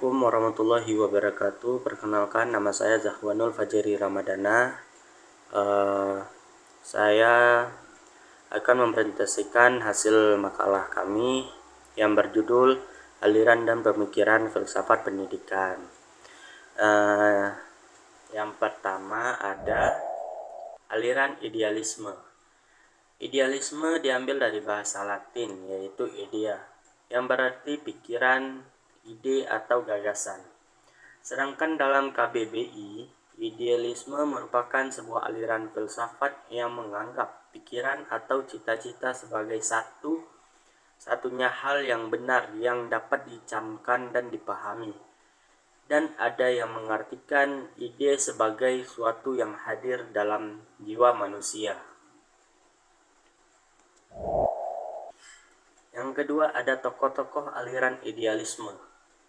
Assalamualaikum warahmatullahi wabarakatuh. Perkenalkan, nama saya Zahwanul Fajri Ramadana. Saya akan mempresentasikan hasil makalah kami yang berjudul Aliran dan Pemikiran Filsafat Pendidikan. Yang pertama ada aliran idealisme. Idealisme diambil dari bahasa Latin, yaitu idea, yang berarti pikiran, ide atau gagasan. Sedangkan dalam KBBI, idealisme merupakan sebuah aliran filsafat yang menganggap pikiran atau cita-cita sebagai satunya hal yang benar yang dapat dicamkan dan dipahami. Dan ada yang mengartikan ide sebagai suatu yang hadir dalam jiwa manusia. Yang kedua ada tokoh-tokoh aliran idealisme.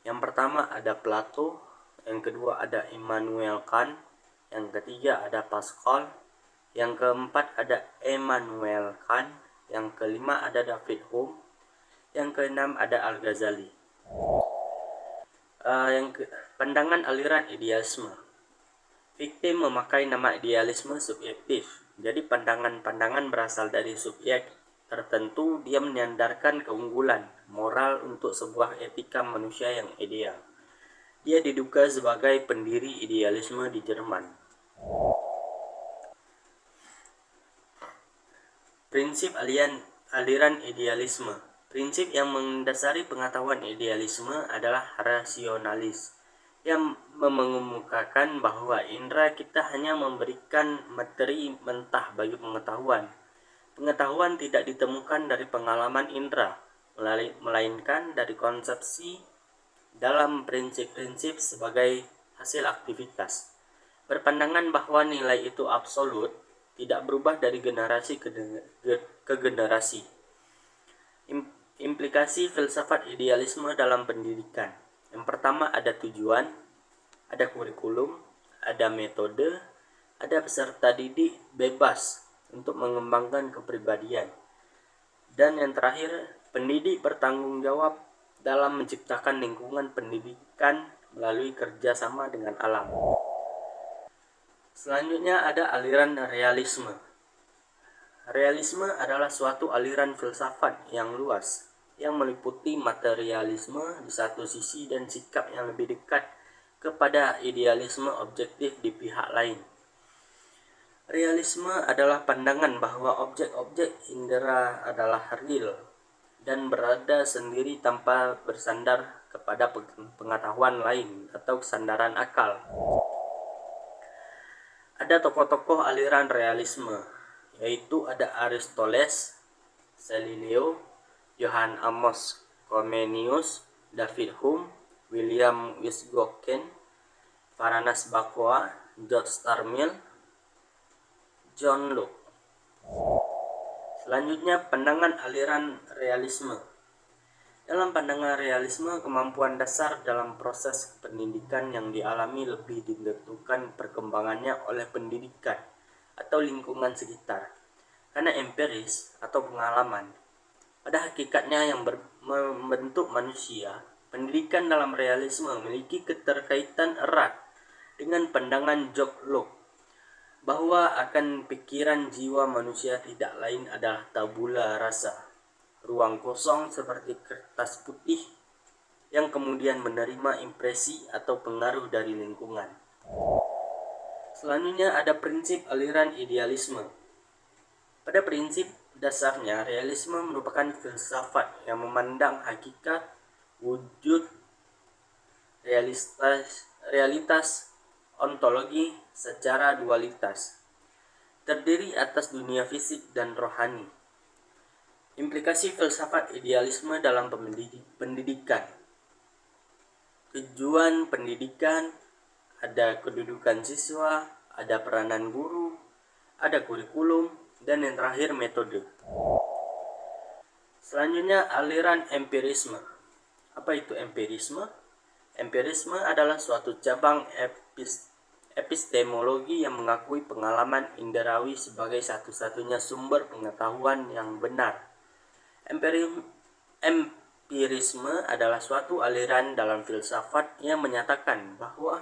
Yang pertama ada Plato, yang kedua ada Immanuel Kant, yang ketiga ada Pascal, yang keempat ada Immanuel Kant, yang kelima ada David Hume, yang keenam ada Al-Ghazali. Pandangan aliran idealisme. Fichte memakai nama idealisme subjektif. Jadi pandangan-pandangan berasal dari subjek tertentu. Dia menyandarkan keunggulan moral untuk sebuah etika manusia yang ideal. Dia diduga sebagai pendiri idealisme di Jerman. Prinsip aliran idealisme. Prinsip yang mendasari pengetahuan idealisme adalah rasionalis, yang mengemukakan bahwa indera kita hanya memberikan materi mentah bagi pengetahuan. Pengetahuan tidak ditemukan dari pengalaman indera, melainkan dari konsepsi dalam prinsip-prinsip sebagai hasil aktivitas. Berpandangan bahwa nilai itu absolut, tidak berubah dari generasi ke generasi. Implikasi filsafat idealisme dalam pendidikan. Yang pertama ada tujuan, ada kurikulum, ada metode, ada peserta didik bebas untuk mengembangkan kepribadian. Dan yang terakhir, pendidik bertanggung jawab dalam menciptakan lingkungan pendidikan melalui kerjasama dengan alam. Selanjutnya ada aliran realisme. Realisme adalah suatu aliran filsafat yang luas, yang meliputi materialisme di satu sisi dan sikap yang lebih dekat kepada idealisme objektif di pihak lain. Realisme adalah pandangan bahwa objek-objek indera adalah real dan berada sendiri tanpa bersandar kepada pengetahuan lain atau sandaran akal. Ada tokoh-tokoh aliran realisme, yaitu ada Aristoteles, Galileo, Johann Amos Comenius, David Hume, William Wisgoken, Franz Bakua, George Starmil, John Locke. Selanjutnya pandangan aliran realisme. Dalam pandangan realisme, kemampuan dasar dalam proses pendidikan yang dialami lebih ditentukan perkembangannya oleh pendidikan atau lingkungan sekitar. Karena empiris atau pengalaman pada hakikatnya yang membentuk manusia, pendidikan dalam realisme memiliki keterkaitan erat dengan pandangan John Locke bahwa akan pikiran jiwa manusia tidak lain adalah tabula rasa, ruang kosong seperti kertas putih yang kemudian menerima impresi atau pengaruh dari lingkungan. Selanjutnya ada prinsip aliran idealisme. Pada prinsip dasarnya, realisme merupakan filsafat yang memandang hakikat, wujud, realitas, ontologi secara dualitas, terdiri atas dunia fisik dan rohani. Implikasi filsafat idealisme dalam pendidikan. Tujuan pendidikan, ada kedudukan siswa, ada peranan guru, ada kurikulum, dan yang terakhir metode. Selanjutnya aliran empirisme. Apa itu empirisme? Empirisme adalah suatu cabang epistemologi yang mengakui pengalaman inderawi sebagai satu-satunya sumber pengetahuan yang benar. Empirisme adalah suatu aliran dalam filsafat yang menyatakan bahwa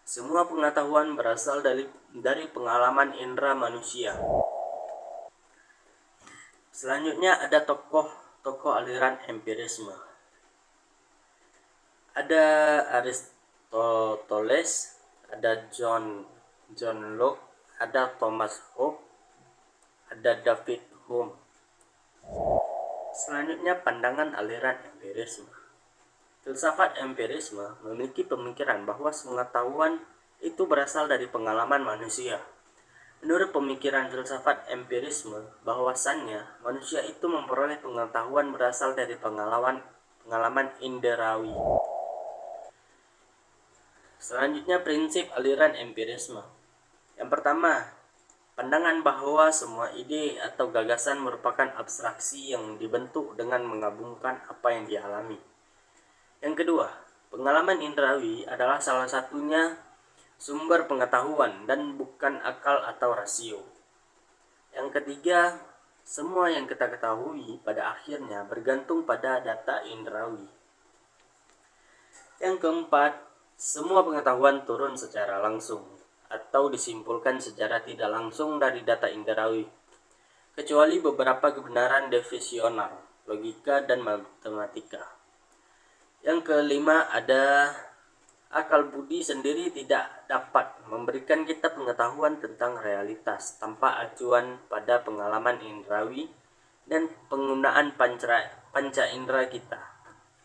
semua pengetahuan berasal dari pengalaman indera manusia. Selanjutnya ada tokoh aliran empirisme. Ada Aristoteles, ada John Locke, ada Thomas Hobbes, ada David Hume. Selanjutnya pandangan aliran empirisme. Filsafat empirisme memiliki pemikiran bahwa pengetahuan itu berasal dari pengalaman manusia. Menurut pemikiran filsafat empirisme, bahwasannya manusia itu memperoleh pengetahuan berasal dari pengalaman inderawi. Selanjutnya prinsip aliran empirisme. Yang pertama, pandangan bahwa semua ide atau gagasan merupakan abstraksi yang dibentuk dengan menggabungkan apa yang dialami. Yang kedua, pengalaman indrawi adalah salah satunya sumber pengetahuan dan bukan akal atau rasio. Yang ketiga, semua yang kita ketahui pada akhirnya bergantung pada data indrawi. Yang keempat, semua pengetahuan turun secara langsung atau disimpulkan secara tidak langsung dari data indrawi, kecuali beberapa kebenaran definisional, logika, dan matematika. Yang kelima ada akal budi sendiri tidak dapat memberikan kita pengetahuan tentang realitas tanpa acuan pada pengalaman indrawi dan penggunaan panca indera kita.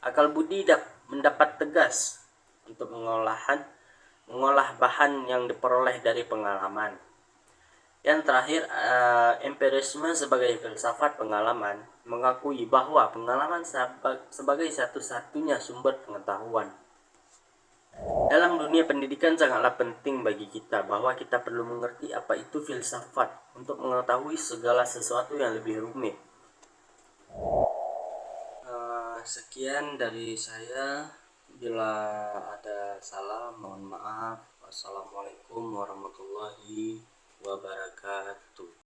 Akal budi mendapat tegas untuk mengolah bahan yang diperoleh dari pengalaman. Yang terakhir, empirisme sebagai filsafat pengalaman mengakui bahwa pengalaman sebagai satu-satunya sumber pengetahuan. Dalam dunia pendidikan sangatlah penting bagi kita bahwa kita perlu mengerti apa itu filsafat untuk mengetahui segala sesuatu yang lebih rumit. Sekian dari saya. Bila ada salah, mohon maaf. Wassalamualaikum warahmatullahi wabarakatuh.